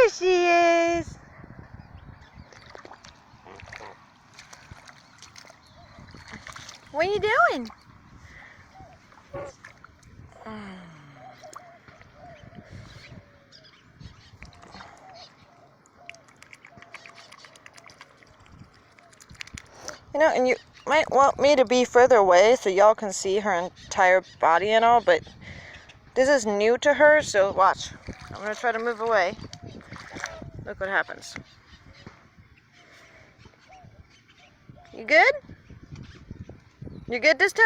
There she is. What are you doing? You know, and you might want me to be further away so y'all can see her entire body and all, but this is new to her, so watch. I'm gonna try to move away. Look what happens. You good? You good this time?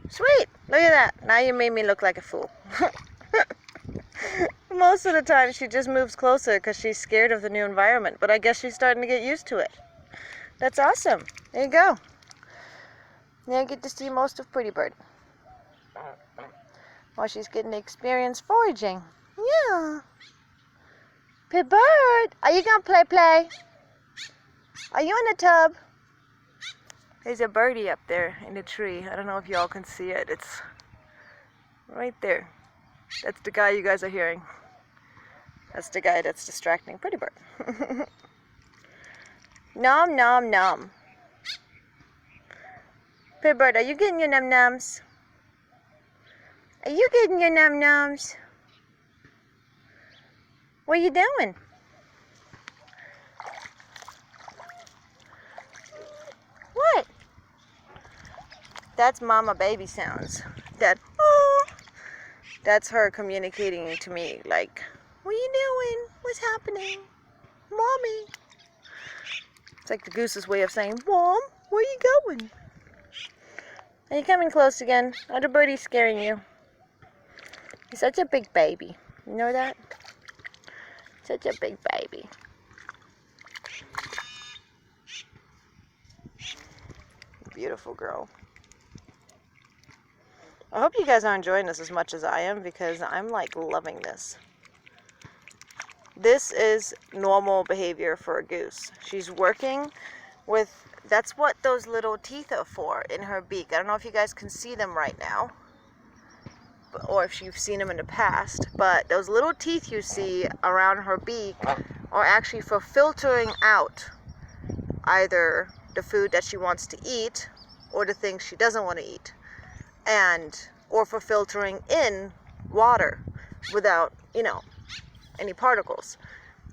Sweet. Look at that. Now you made me look like a fool. Most of the time she just moves closer because she's scared of the new environment, but I guess she's starting to get used to it. That's awesome. There you go. Now you get to see most of Pretty Bird while she's getting the experience foraging. Yeah. Pretty Bird, are you gonna play? Are you in the tub? There's a birdie up there in the tree. I don't know if y'all can see it. It's right there. That's the guy you guys are hearing. That's the guy that's distracting Pretty Bird. Nom nom nom. Pretty Bird, are you getting your num nums? Are you getting your num nums? What are you doing? What? That's mama baby sounds. That, oh, that's her communicating to me like, what are you doing? What's happening? Mommy. It's like the goose's way of saying, Mom, where are you going? Are you coming close again? Are the birdies scaring you? He's such a big baby. You know that? Such a big baby. Beautiful girl. I hope you guys are enjoying this as much as I am, because I'm like loving this. This is normal behavior for a goose. She's working with, that's what those little teeth are for in her beak. I don't know if you guys can see them right now, or if you've seen them in the past, but those little teeth you see around her beak are actually for filtering out either the food that she wants to eat or the things she doesn't want to eat, and or for filtering in water without, you know, any particles,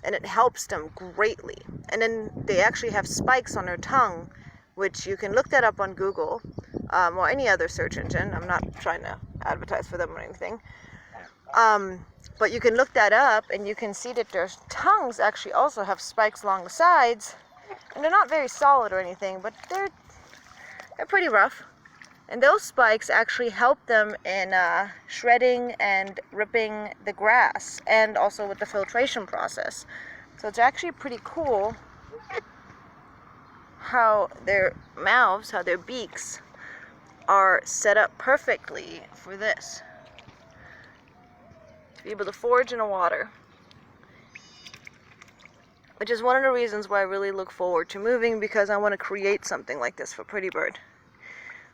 and it helps them greatly. And then they actually have spikes on their tongue, which you can look that up on Google or any other search engine. I'm not trying to advertise for them or anything, but you can look that up and you can see that their tongues actually also have spikes along the sides, and they're not very solid or anything, but they're pretty rough. And those spikes actually help them in shredding and ripping the grass, and also with the filtration process. So it's actually pretty cool how their mouths, how their beaks are set up perfectly for this. To be able to forage in the water. Which is one of the reasons why I really look forward to moving, because I want to create something like this for Pretty Bird.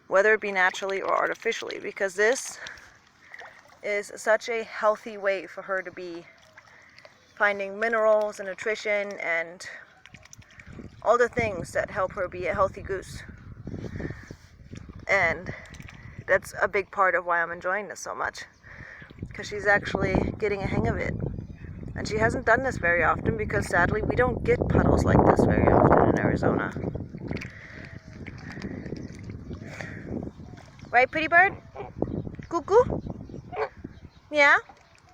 Whether it be naturally or artificially, because this is such a healthy way for her to be finding minerals and nutrition and all the things that help her be a healthy goose. And that's a big part of why I'm enjoying this so much, because she's actually getting a hang of it. And she hasn't done this very often, because sadly we don't get puddles like this very often in Arizona. Right, Pretty Bird? Cuckoo? Yeah?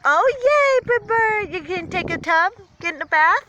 Oh, yay, Pretty Bird. You can take a tub, get in the bath.